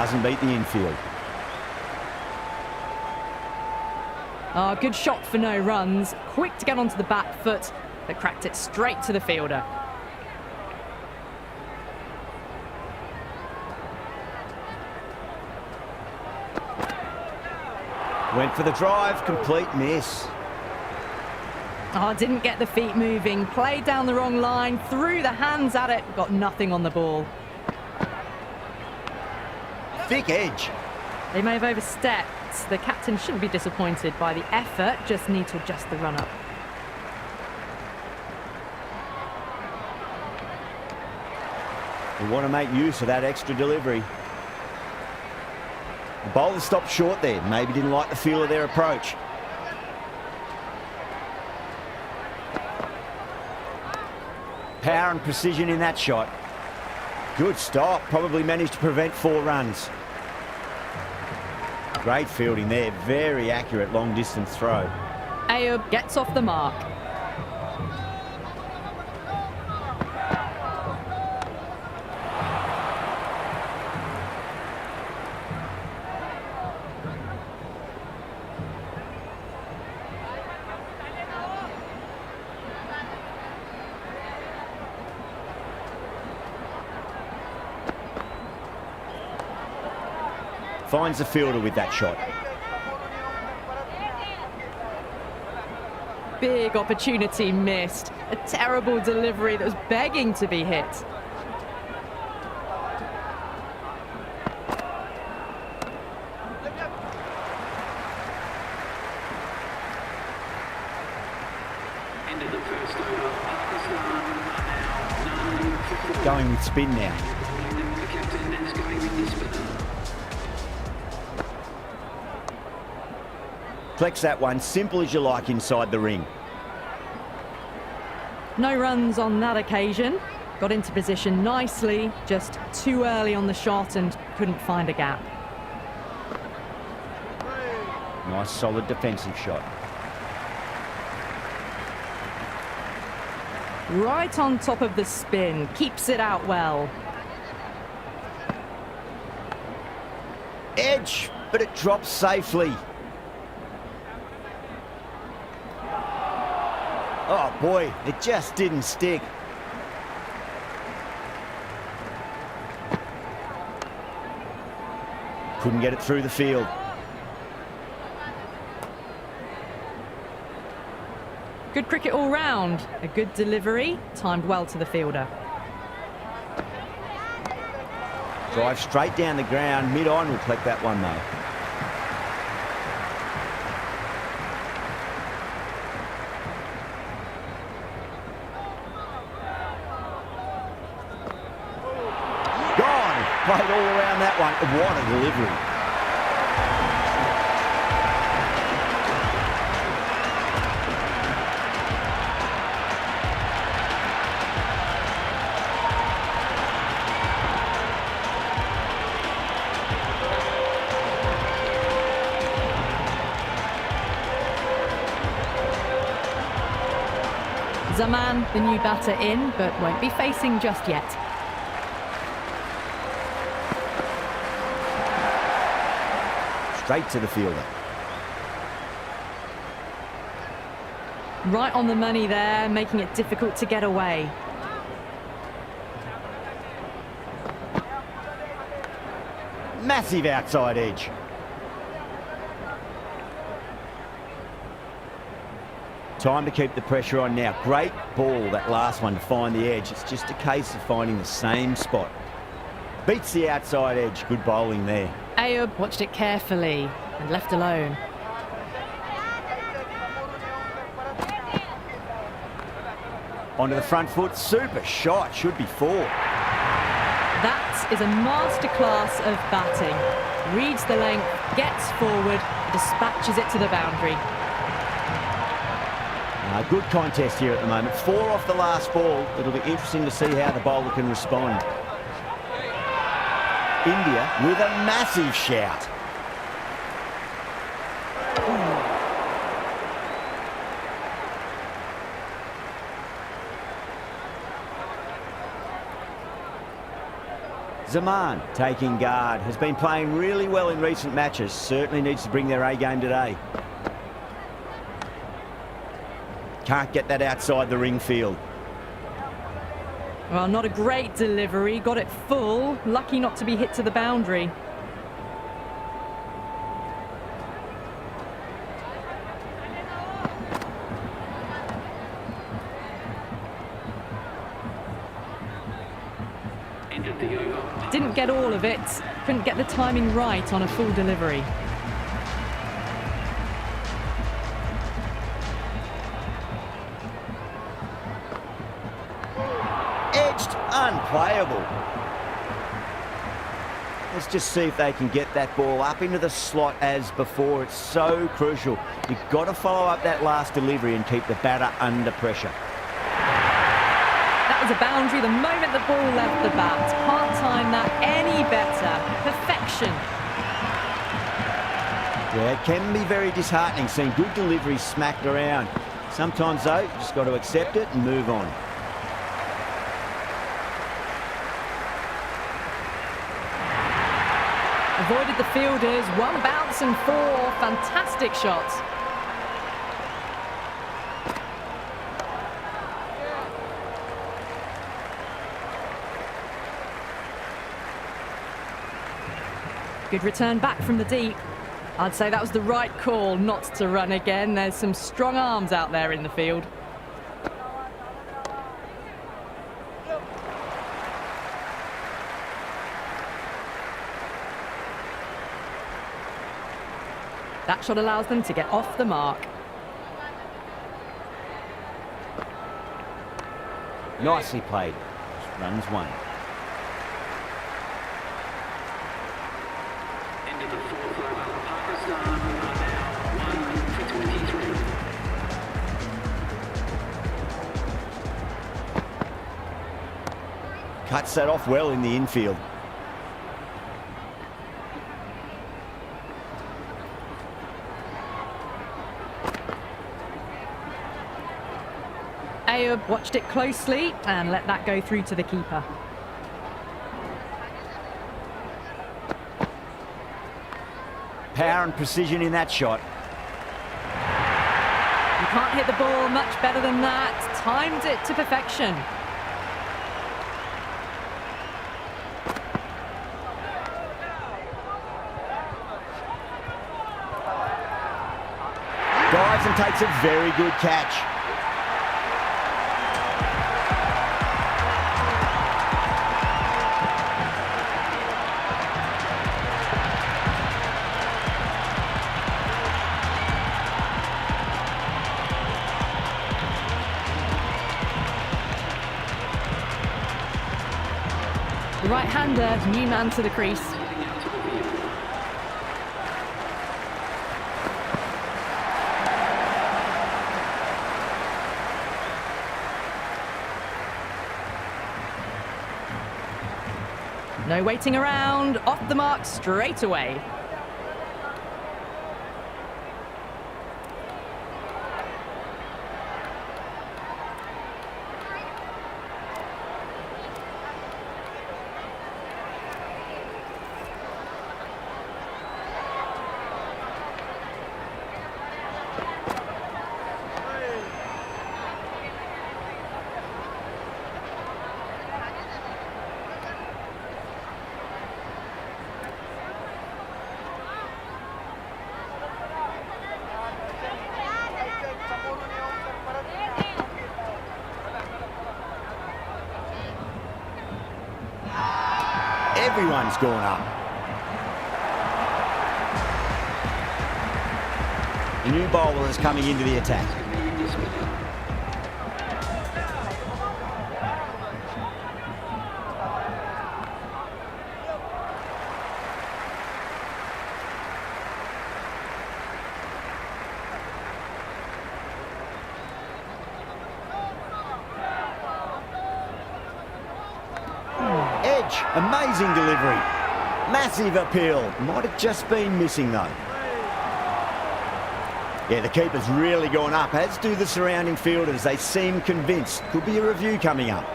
Doesn't beat the infield. Oh, good shot for no runs. Quick to get onto the back foot, but cracked it straight to the fielder. Went for the drive, complete miss. Oh, didn't get the feet moving. Played down the wrong line, threw the hands at it, got nothing on the ball. Thick edge. They may have overstepped. The captain shouldn't be disappointed by the effort, just need to adjust the run-up. We want to make use of that extra delivery. The bowler stopped short there. Maybe didn't like the feel of their approach. Power and precision in that shot. Good stop. Probably managed to prevent 4 runs. Great fielding there. Very accurate long distance throw. Ayub gets off the mark. Finds the fielder with that shot. Big opportunity missed. A terrible delivery that was begging to be hit. Going with spin now. Flex that one, simple as you like inside the ring. No runs on that occasion. Got into position nicely, just too early on the shot and couldn't find a gap. Nice solid defensive shot. Right on top of the spin, keeps it out well. Edge, but it drops safely. Oh boy, it just didn't stick. Couldn't get it through the field. Good cricket all round. A good delivery, timed well to the fielder. Drive straight down the ground, mid-on will collect that one though. Played all around that one. What a delivery. Zaman, the new batter in, but won't be facing just yet. Straight to the fielder. Right on the money there, making it difficult to get away. Massive outside edge. Time to keep the pressure on now. Great ball, that last one, to find the edge. It's just a case of finding the same spot. Beats the outside edge. Good bowling there. Ayub watched it carefully and left alone. Onto the front foot. Super shot. Should be 4. That is a masterclass of batting. Reads the length, gets forward, dispatches it to the boundary. Good contest here at the moment. 4 off the last ball. It'll be interesting to see how the bowler can respond. India with a massive shout. Zaman taking guard, has been playing really well in recent matches, certainly needs to bring their A game today. Can't get that outside the ring field. Well, not a great delivery, got it full, lucky not to be hit to the boundary. Didn't get all of it, couldn't get the timing right on a full delivery. Edged, unplayable. Let's just see if they can get that ball up into the slot as before. It's so crucial. You've got to follow up that last delivery and keep the batter under pressure. That was a boundary the moment the ball left the bat. Can't time that any better. Perfection. Yeah, it can be very disheartening seeing good deliveries smacked around. Sometimes, though, you've just got to accept it and move on. Avoided the fielders, one bounce and four. Fantastic shots. Good return back from the deep. I'd say that was the right call not to run again. There's some strong arms out there in the field. That shot allows them to get off the mark. Nicely played. Runs one. End of the fourth over. Pakistan are now 1 for 23. Cuts that off well in the infield. Ayub watched it closely and let that go through to the keeper. Power and precision in that shot. You can't hit the ball much better than that. Timed it to perfection. Dives and takes a very good catch. The right-hander, new man to the crease. No waiting around, off the mark straight away. Everyone's gone up. The new bowler is coming into the attack. Edge, amazing delivery. Massive appeal. Might have just been missing though. Yeah, the keeper's really gone up, as do the surrounding fielders. They seem convinced. Could be a review coming up.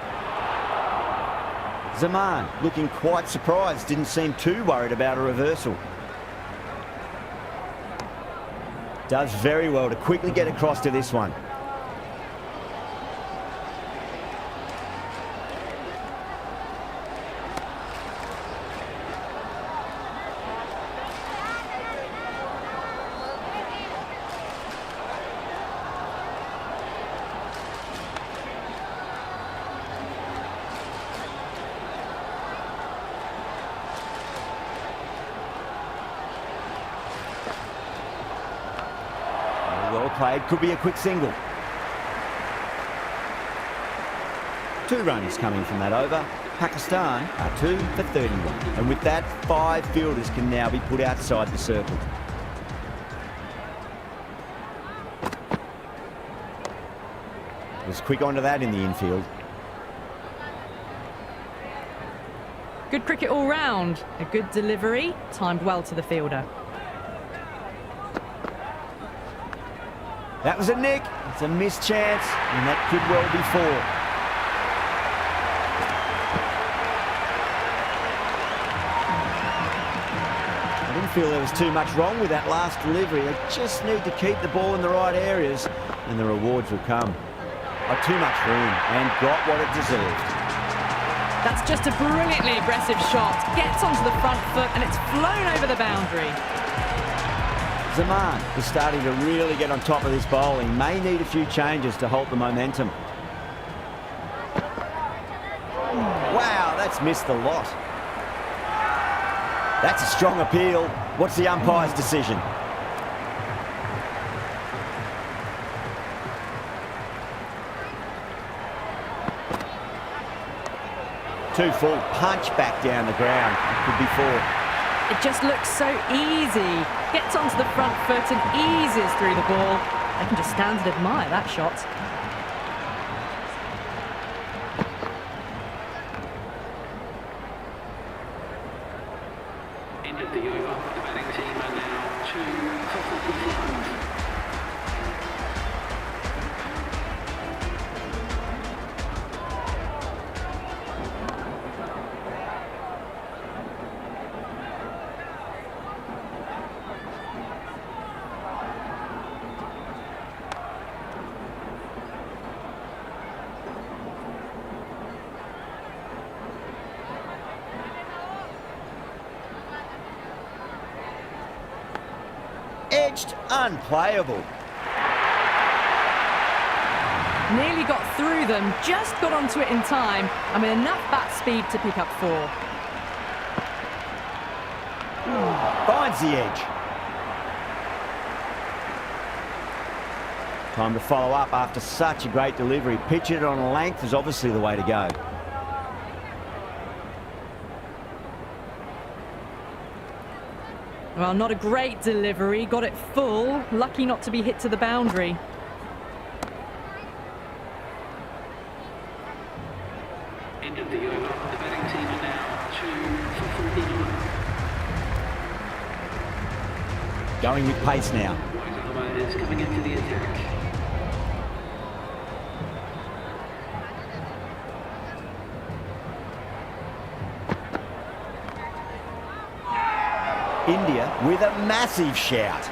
Zaman looking quite surprised, didn't seem too worried about a reversal. Does very well to quickly get across to this one. Well played, could be a quick single. 2 runs coming from that over. Pakistan are 2 for 31. And with that, 5 fielders can now be put outside the circle. Was quick onto that in the infield. Good cricket all round. A good delivery, timed well to the fielder. That was a nick. It's a missed chance, and that could well be 4. I didn't feel there was too much wrong with that last delivery. They just need to keep the ball in the right areas, and the rewards will come. Too much room, and got what it deserved. That's just a brilliantly aggressive shot. Gets onto the front foot, and it's flown over the boundary. Zaman is starting to really get on top of this bowling. May need a few changes to halt the momentum. Wow, that's missed the lot. That's a strong appeal. What's the umpire's decision? Too full, punch back down the ground. Could be 4. It just looks so easy. Gets onto the front foot and eases through the ball. I can just stand and admire that shot. End of the over. The batting team are now 2 for 45. Edged, unplayable. Nearly got through them, just got onto it in time, and with enough bat speed to pick up 4. Finds the edge. Time to follow up after such a great delivery. Pitching it on a length is obviously the way to go. Well, not a great delivery, got it full, lucky not to be hit to the boundary. End of the over. The batting team are now 2 for 49. Going with pace now. White is coming into the attack. India with a massive shout.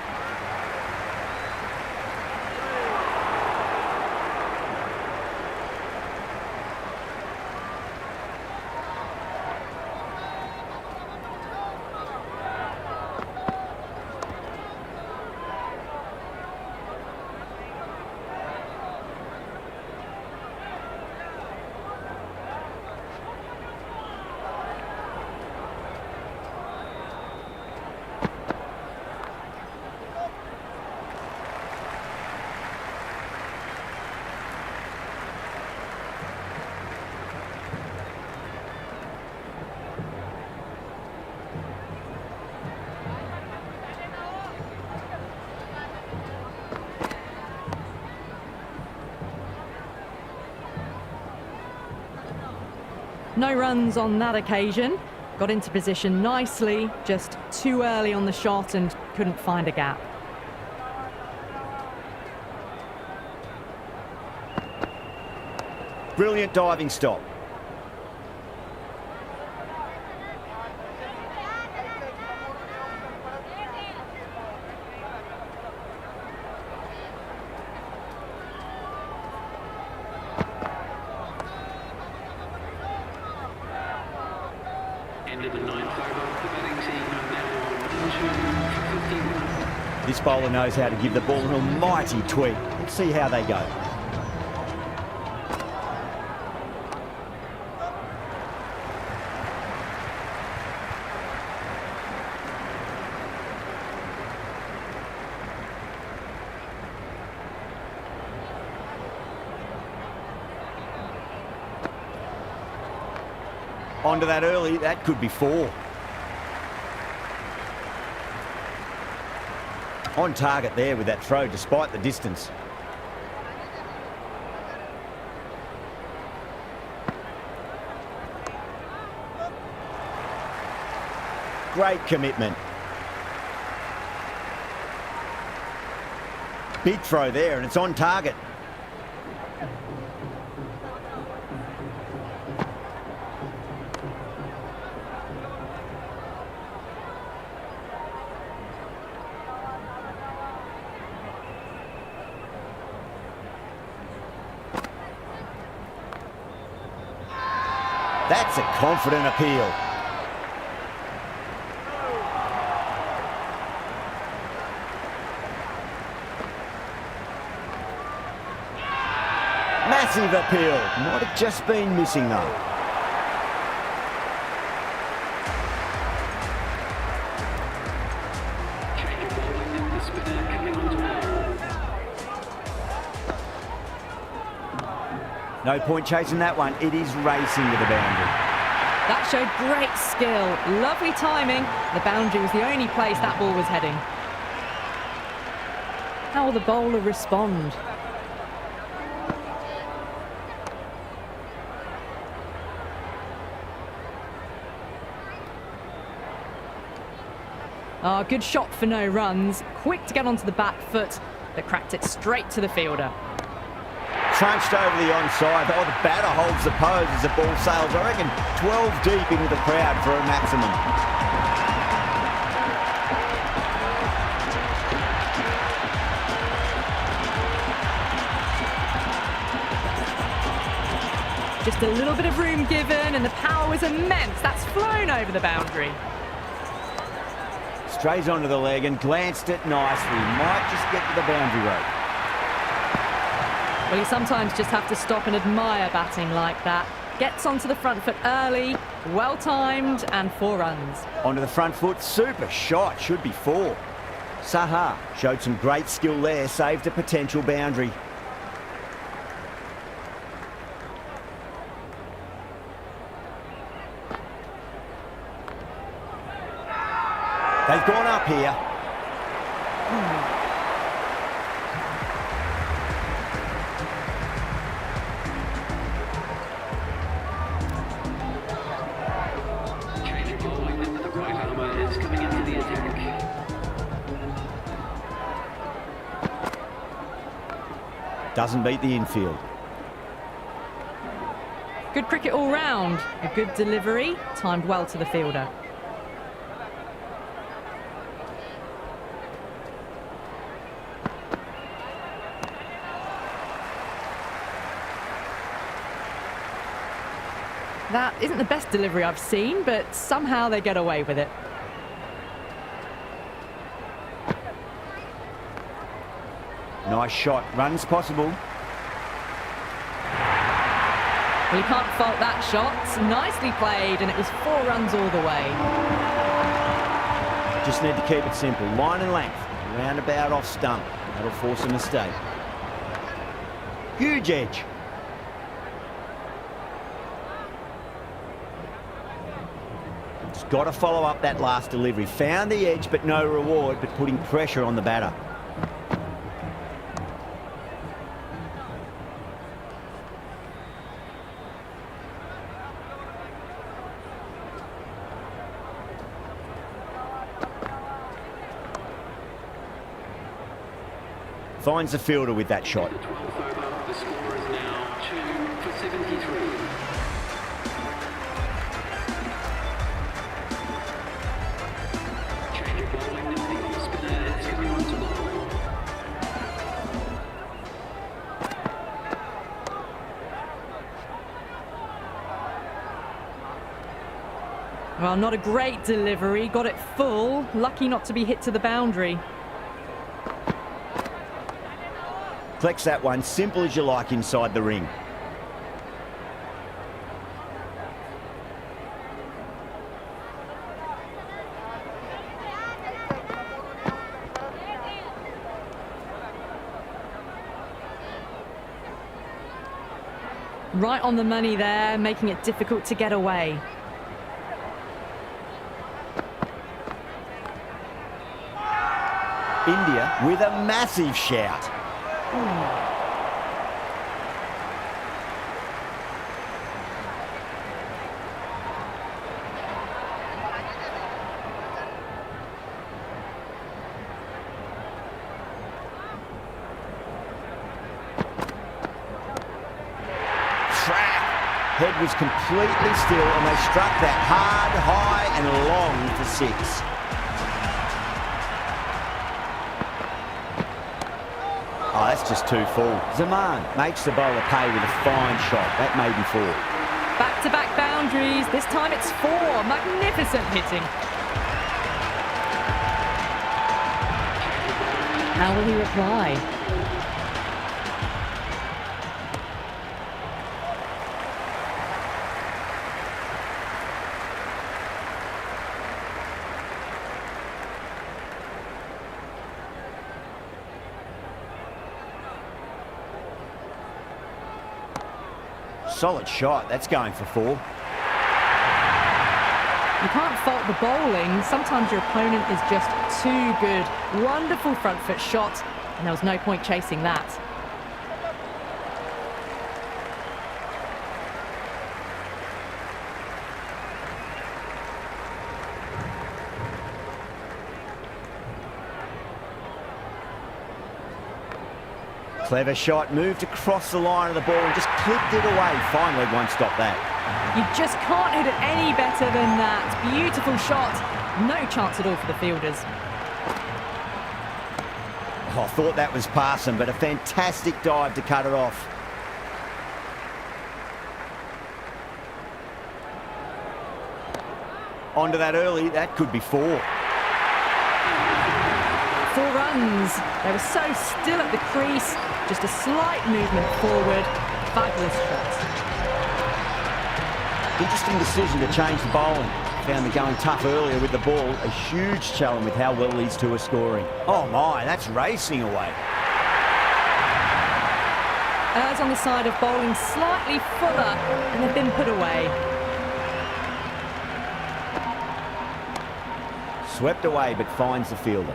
No runs on that occasion. Got into position nicely, just too early on the shot and couldn't find a gap. Brilliant diving stop. This bowler knows how to give the ball an almighty tweak. Let's see how they go. Onto that early, that could be 4. On target there with that throw, despite the distance. Great commitment. Big throw there, and it's on target. That's a confident appeal. Massive appeal. Might have just been missing though. No point chasing that one. It is racing to the boundary. That showed great skill. Lovely timing. The boundary was the only place that ball was heading. How will the bowler respond? Good shot for no runs. Quick to get onto the back foot, but cracked it straight to the fielder. Crunched over the onside. Oh, the batter holds the pose as the ball sails, I reckon, 12 deep into the crowd for a maximum. Just a little bit of room given, and the power was immense. That's flown over the boundary. Strays onto the leg and glanced it nicely. Might just get to the boundary rope. Well, you sometimes just have to stop and admire batting like that. Gets onto the front foot early, well timed, and 4 runs. Onto the front foot, super shot, should be 4. Saha showed some great skill there, saved a potential boundary. They've gone up here. Doesn't beat the infield. Good cricket all round. A good delivery, timed well to the fielder. That isn't the best delivery I've seen, but somehow they get away with it. Nice shot. Runs possible. Well, you can't fault that shot. Nicely played, and it was 4 runs all the way. Just need to keep it simple. Line and length. Roundabout off stump. That'll force a mistake. Huge edge. Just got to follow up that last delivery. Found the edge, but no reward, but putting pressure on the batter. Finds the fielder with that shot. The 12th over, the score is now 2 for 73. Change of bowling, the spinner is coming on to bowl. Well, not a great delivery. Got it full. Lucky not to be hit to the boundary. Collects that one, simple as you like inside the ring. Right on the money there, making it difficult to get away. India with a massive shout. Head was completely still and they struck that hard, high and long for 6. Oh, that's just too full. Zaman makes the bowler pay with a fine shot. That may be 4. Back-to-back boundaries. This time it's 4. Magnificent hitting. How will he reply? Solid shot. That's going for 4. You can't fault the bowling. Sometimes your opponent is just too good. Wonderful front foot shot, and there was no point chasing that. Clever shot, moved across the line of the ball and just clipped it away. Fine leg won't stop that. You just can't hit it any better than that. Beautiful shot. No chance at all for the fielders. Oh, I thought that was passing, but a fantastic dive to cut it off. Onto that early, that could be 4. 4 runs. They were so still at the crease. Just a slight movement forward. Fabulous shot. Interesting decision to change the bowling. Found them going tough earlier with the ball. A huge challenge with how well these two are scoring. Oh my, that's racing away. Errs on the side of bowling slightly fuller, and they've been put away. Swept away, but finds the fielder.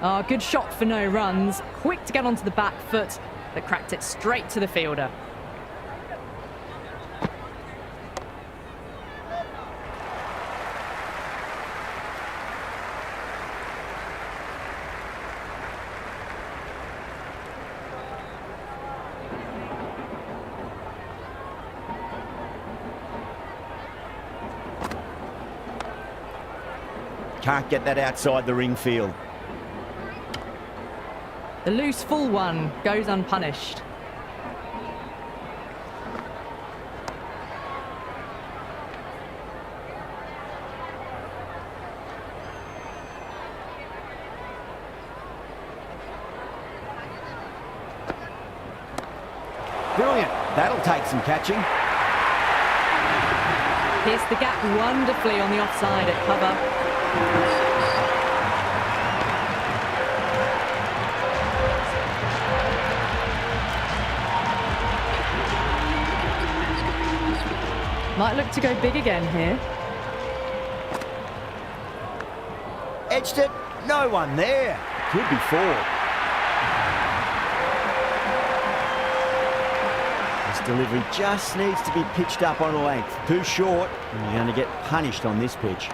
Oh, good shot for no runs. Quick to get onto the back foot, but cracked it straight to the fielder. Can't get that outside the ring field. The loose full one goes unpunished. Brilliant. That'll take some catching. Pierced the gap wonderfully on the offside at cover. Might look to go big again here. Edged it. No one there. Could be 4. This delivery just needs to be pitched up on a length. Too short, and you're going to get punished on this pitch.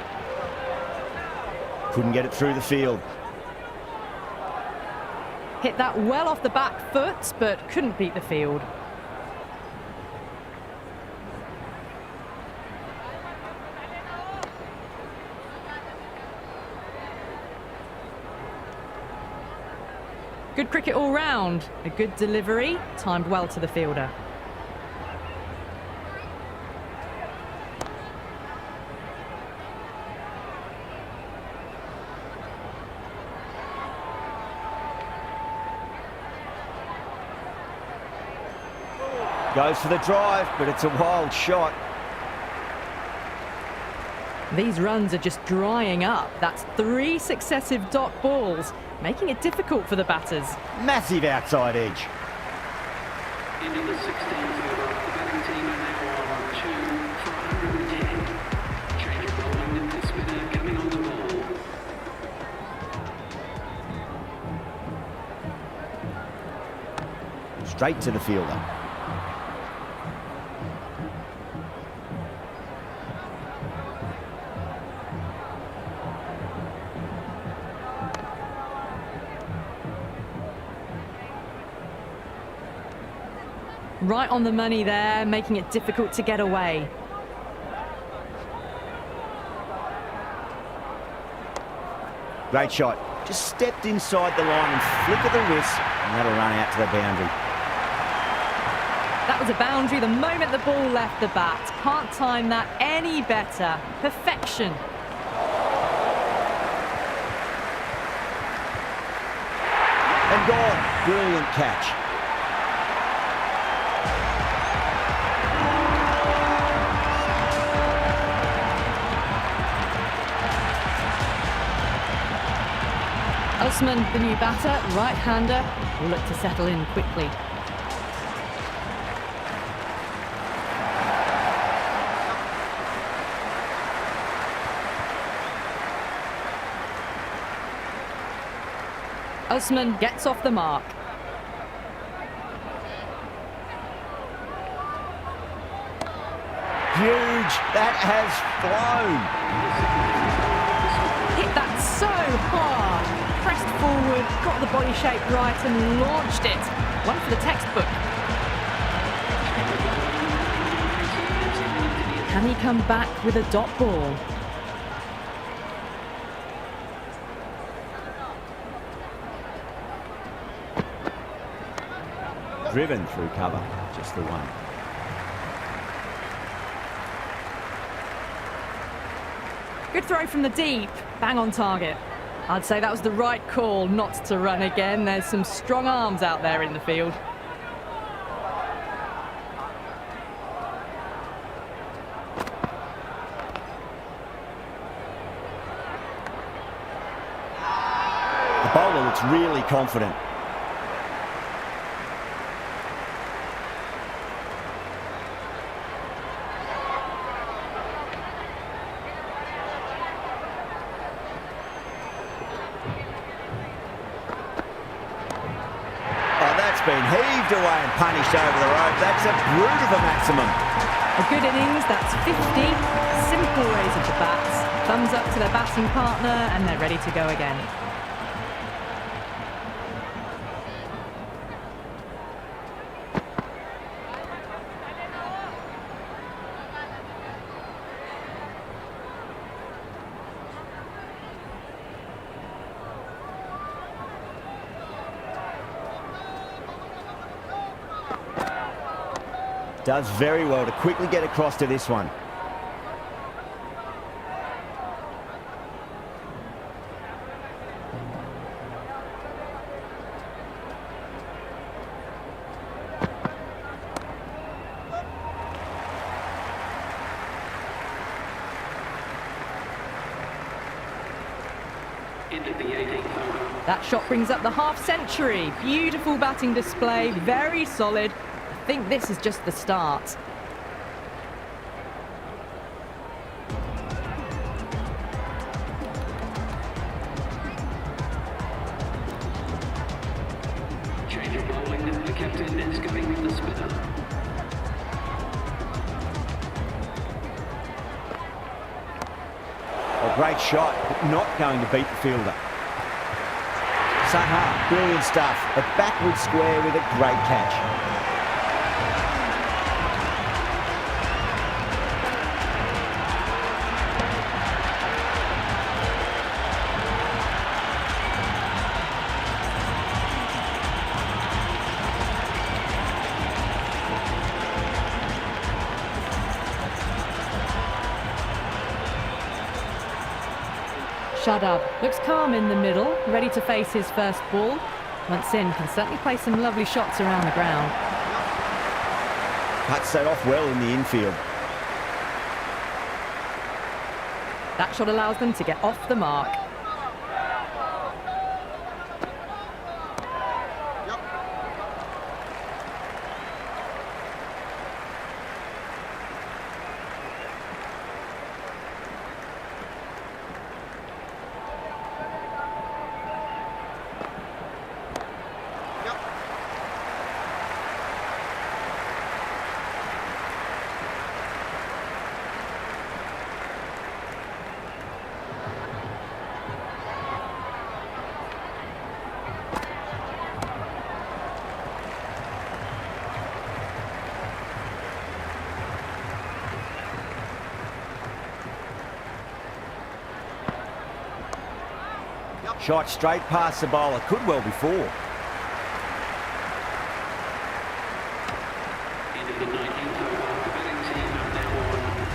Couldn't get it through the field. Hit that well off the back foot, but couldn't beat the field. Good cricket all round. A good delivery, timed well to the fielder. Goes for the drive, but it's a wild shot. These runs are just drying up. That's 3 successive dot balls, making it difficult for the batters. Massive outside edge. Into the 16th over. The batting team are now on 2 for 110. Change of bowling. The spinner coming on the ball. Straight to the fielder. Right on the money there, making it difficult to get away. Great shot. Just stepped inside the line and flick of the wrist, and that'll run out to the boundary. That was a boundary the moment the ball left the bat. Can't time that any better. Perfection. And gone. Brilliant catch. Usman, the new batter, right-hander, will look to settle in quickly. Usman gets off the mark. Huge. That has flown. Hit that so hard. Pressed forward, got the body shape right and launched it. One for the textbook. Can he come back with a dot ball? Driven through cover. Just the one. Good throw from the deep. Bang on target. I'd say that was the right call not to run again. There's some strong arms out there in the field. The bowler looks really confident. Been heaved away and punished over the rope. That's a brute of a maximum. A good innings, that's 50. Simple raise of the bats. Thumbs up to their batting partner and they're ready to go again. Does very well to quickly get across to this one. Into the 18th over. That shot brings up the half century. Beautiful batting display, very solid. I think this is just the start. Change of bowling. The captain is going with the spinner. A great shot, but not going to beat the fielder. Saha, brilliant stuff. A backward square with a great catch. Shadab looks calm in the middle, ready to face his first ball. Once in, can certainly play some lovely shots around the ground. Cuts that off well in the infield. That shot allows them to get off the mark. Shot straight past the bowler. Could well be four. End of the 19th over. The batting team have now won 4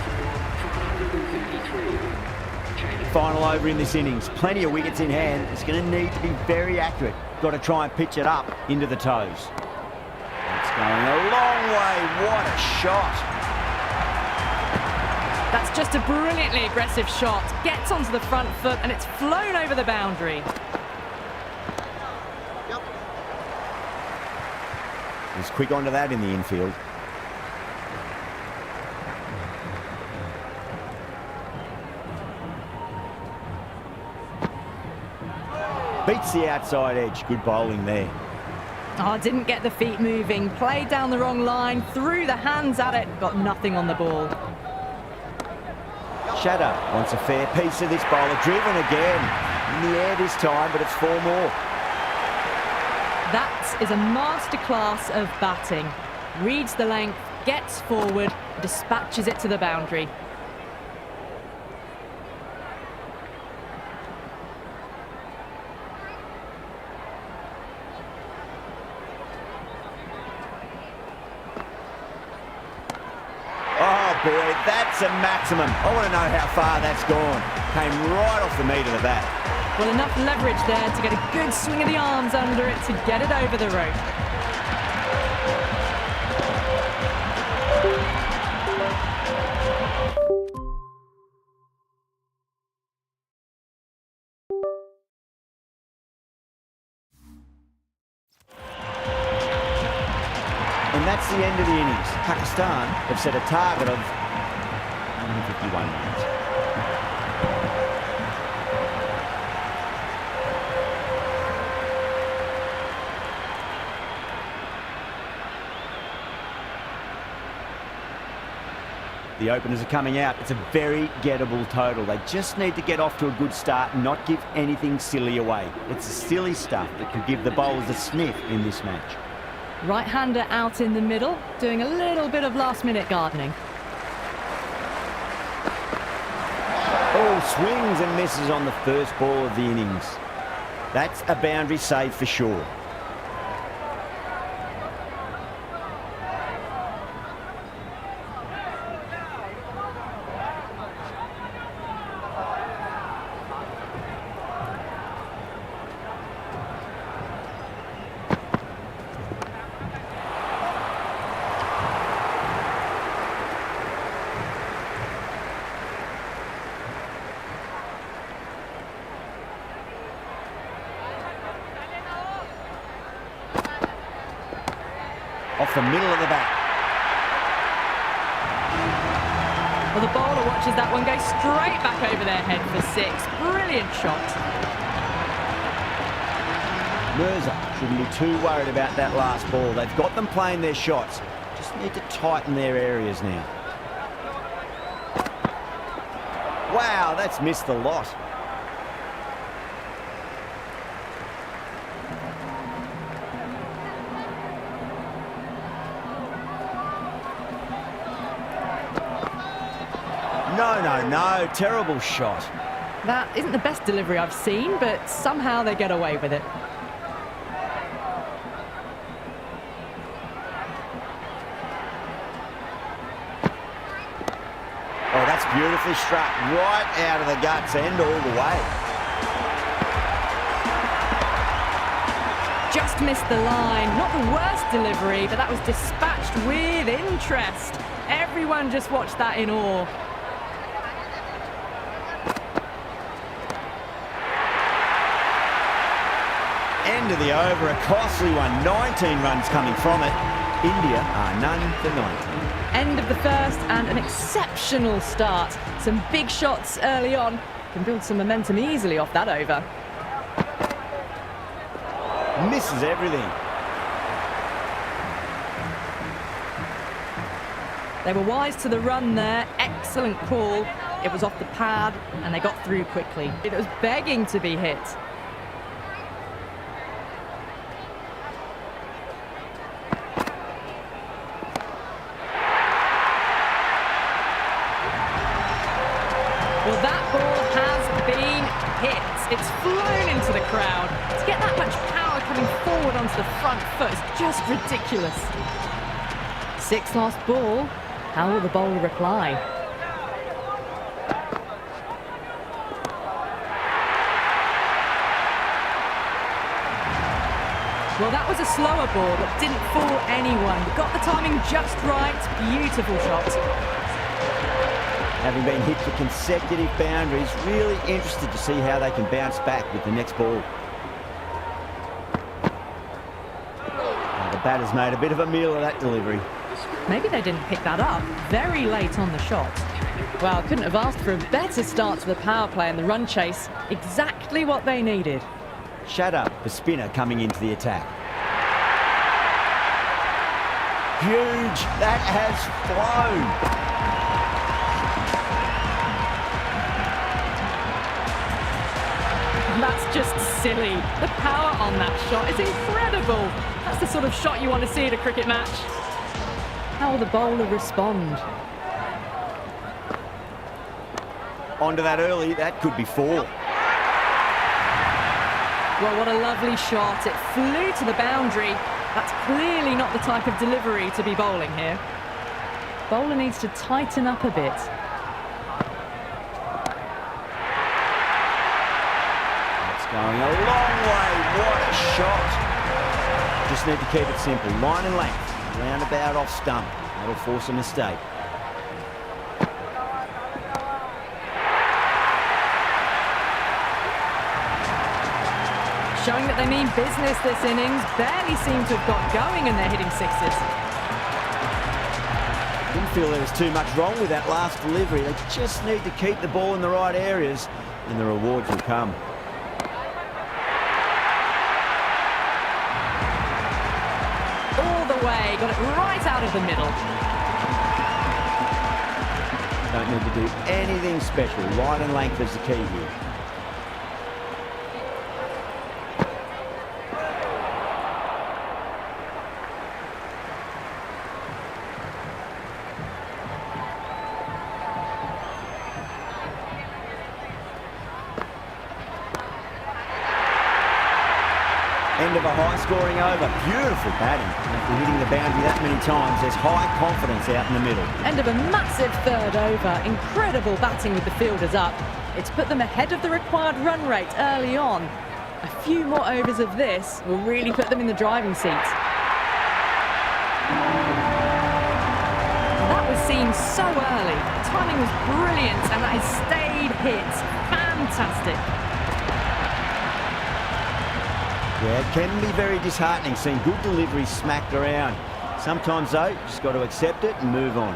for 133. Change of Final over in this innings. Plenty of wickets in hand. It's going to need to be very accurate. Got to try and pitch it up into the toes. It's going a long way. What a shot. That's just a brilliantly aggressive shot. Gets onto the front foot and it's flown over the boundary. He's quick onto that in the infield. Beats the outside edge. Good bowling there. Oh, didn't get the feet moving. Played down the wrong line. Threw the hands at it. Got nothing on the ball. Shatter wants a fair piece of this bowler. Driven again. In the air this time, but it's four more. That is a masterclass of batting. Reads the length, gets forward, dispatches it to the boundary. Oh boy, that's a maximum. I want to know how far that's gone. Came right off the meat of the bat. Well, enough leverage there to get a good swing of the arms under it to get it over the rope. And that's the end of the innings. Pakistan have set a target of 151 runs. The openers are coming out. It's a very gettable total. They just need to get off to a good start and not give anything silly away. It's the silly stuff that could give the bowlers a sniff in this match. Right-hander out in the middle, doing a little bit of last-minute gardening. Oh, swings and misses on the first ball of the innings. That's a boundary save for sure. Off the middle of the bat. Well, the bowler watches that one go straight back over their head for six. Brilliant shot. Mirza shouldn't be too worried about that last ball. They've got them playing their shots. Just need to tighten their areas now. Wow, that's missed the lot. No, terrible shot. That isn't the best delivery I've seen, but somehow they get away with it. Oh, that's beautifully struck right out of the guts end all the way. just missed the line. Not the worst delivery, but that was dispatched with interest. Everyone just watched that in awe. End of the over, a costly one. 19 runs coming from it. India are none for 19. End of the first and an exceptional start. Some big shots early on. Can build some momentum easily off that over. Misses everything. They were wise to the run there. Excellent call. It was off the pad and they got through quickly. It was begging to be hit. Well, that ball has been hit. It's flown into the crowd. To get that much power coming forward onto the front foot is just ridiculous. Sixth last ball. How will the bowler reply? Well, that was a slower ball that didn't fool anyone. Got the timing just right. Beautiful shot. Having been hit for consecutive boundaries, really interested to see how they can bounce back with the next ball. Well, the batter's made a bit of a meal of that delivery. Maybe they didn't pick that up very late on the shot. Well, couldn't have asked for a better start to the power play and the run chase. Exactly what they needed. Shut up, the spinner coming into the attack. Huge, that has flown. That's just silly. The power on that shot is incredible. That's the sort of shot you want to see at a cricket match. How will the bowler respond? Onto that early, that could be 4. Well, what a lovely shot. It flew to the boundary. That's clearly not the type of delivery to be bowling here. Bowler needs to tighten up a bit. Going a long way, what a shot. Just need to keep it simple, line and length, roundabout off stump. That'll force a mistake. Showing that they mean business this innings. Barely seem to have got going and they're hitting sixes. Didn't feel there was too much wrong with that last delivery. They just need to keep the ball in the right areas and the rewards will come. Way, got it right out of the middle. Don't need to do anything special. Line and length is the key here. End of a high-scoring over. Beautiful batting. After hitting the boundary that many times, there's high confidence out in the middle. End of a massive third over. Incredible batting with the fielders up. It's put them ahead of the required run rate early on. A few more overs of this will really put them in the driving seat. That was seen so early. Timing was brilliant and that has stayed hit. Fantastic. Yeah, it can be very disheartening seeing good deliveries smacked around. Sometimes, though, you just got to accept it and move on.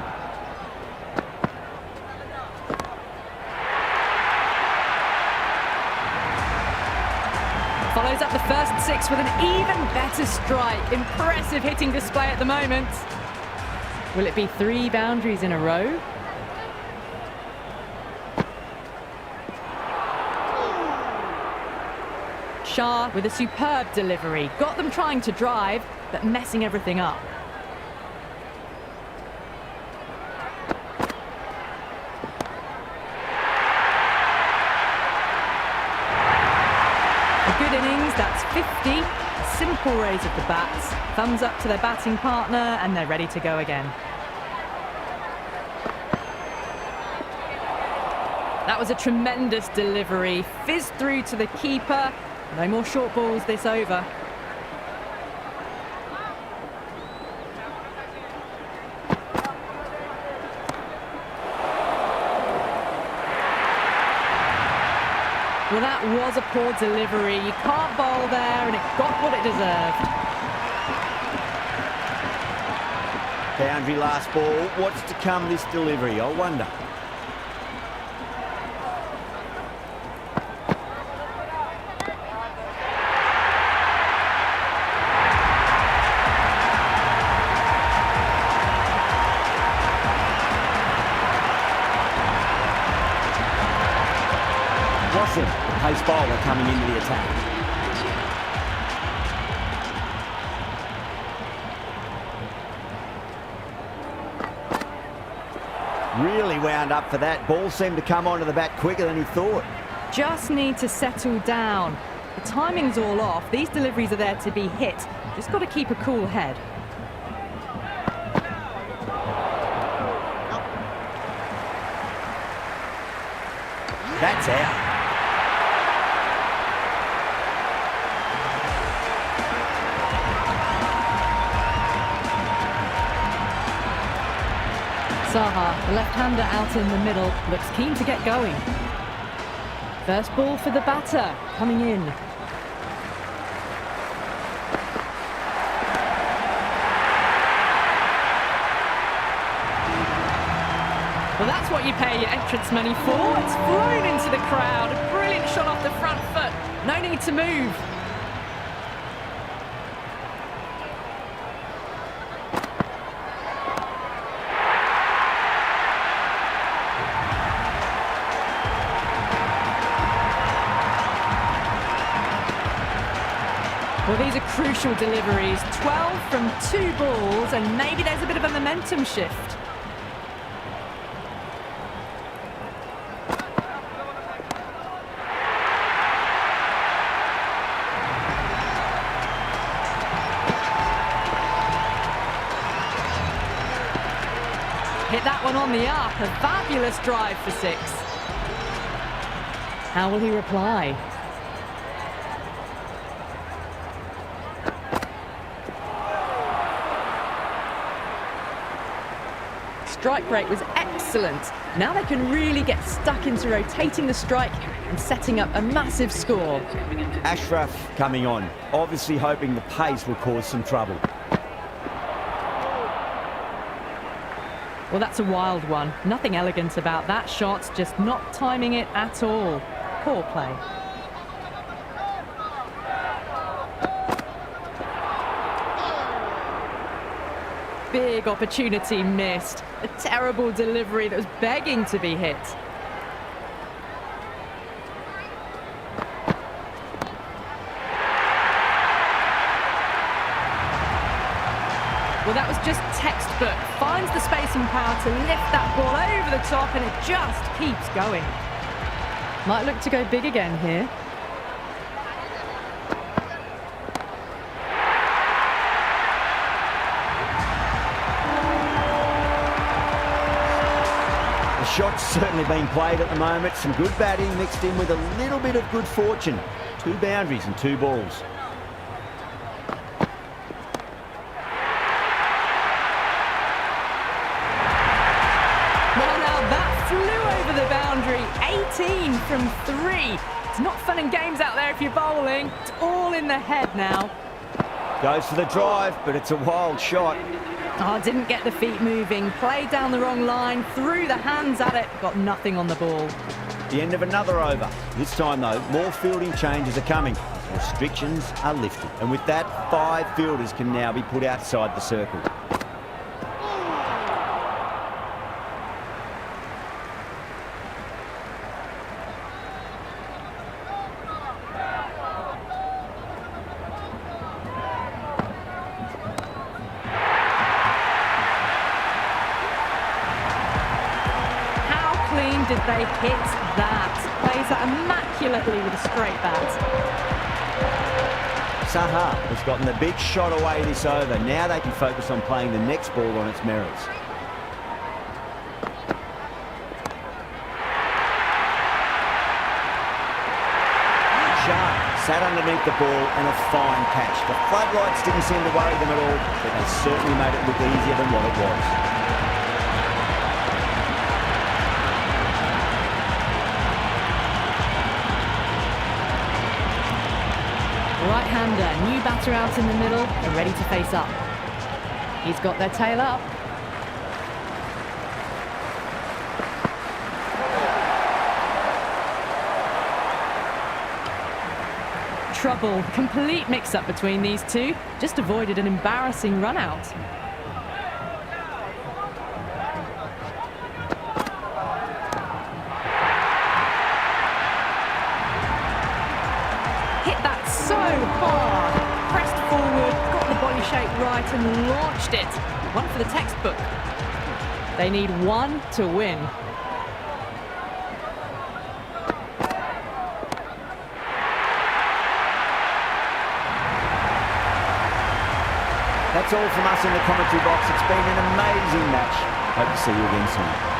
Follows up the first 6 with an even better strike. Impressive hitting display at the moment. Will it be 3 boundaries in a row? Shah with a superb delivery. Got them trying to drive, but messing everything up. A good innings, that's 50. A simple raise of the bats. Thumbs up to their batting partner, and they're ready to go again. That was a tremendous delivery. Fizzed through to the keeper. No more short balls this over. Well, that was a poor delivery. You can't bowl there, and it got what it deserved. Boundary last ball. What's to come this delivery, I wonder. The pace bowler coming into the attack. Really wound up for that. Ball seemed to come onto the bat quicker than he thought. Just need to settle down. The timing's all off. These deliveries are there to be hit. Just got to keep a cool head. That's out. Saha, the left-hander out in the middle, looks keen to get going. First ball for the batter, coming in. Well, that's what you pay your entrance money for. It's flown into the crowd. A brilliant shot off the front foot. No need to move. Well, these are crucial deliveries. 12 from 2 balls, and maybe there's a bit of a momentum shift. Hit that one on the up. A fabulous drive for 6. How will he reply? Strike rate was excellent. Now they can really get stuck into rotating the strike and setting up a massive score. Ashraf coming on, obviously hoping the pace will cause some trouble. Well, that's a wild one. Nothing elegant about that shot, just not timing it at all. Poor play. Big opportunity missed. A terrible delivery that was begging to be hit. Well, that was just textbook. Finds the space and power to lift that ball over the top, and it just keeps going. Might look to go big again here. The shot's certainly being played at the moment. Some good batting mixed in with a little bit of good fortune. 2 boundaries and 2 balls. The boundary, 18 from 3. It's not fun and games out there if you're bowling. It's all in the head now. Goes for the drive, but it's a wild shot. Oh, didn't get the feet moving. Played down the wrong line, threw the hands at it, got nothing on the ball. The end of another over. This time, though, more fielding changes are coming. Restrictions are lifted. And with that, 5 fielders can now be put outside the circle. Did they hit that? Plays that immaculately with a straight bat. Saha has gotten the big shot away this over. Now they can focus on playing the next ball on its merits. Sharp sat underneath the ball and a fine catch. The floodlights didn't seem to worry them at all, but they certainly made it look easier than what it was. Right-hander, new batter out in the middle, and ready to face up. He's got their tail up. Trouble, complete mix-up between these two. Just avoided an embarrassing run-out. Hit that so hard. Pressed forward, got the body shape right and launched it. One for the textbook. They need one to win. That's all from us in the commentary box. It's been an amazing match. Hope to see you again soon.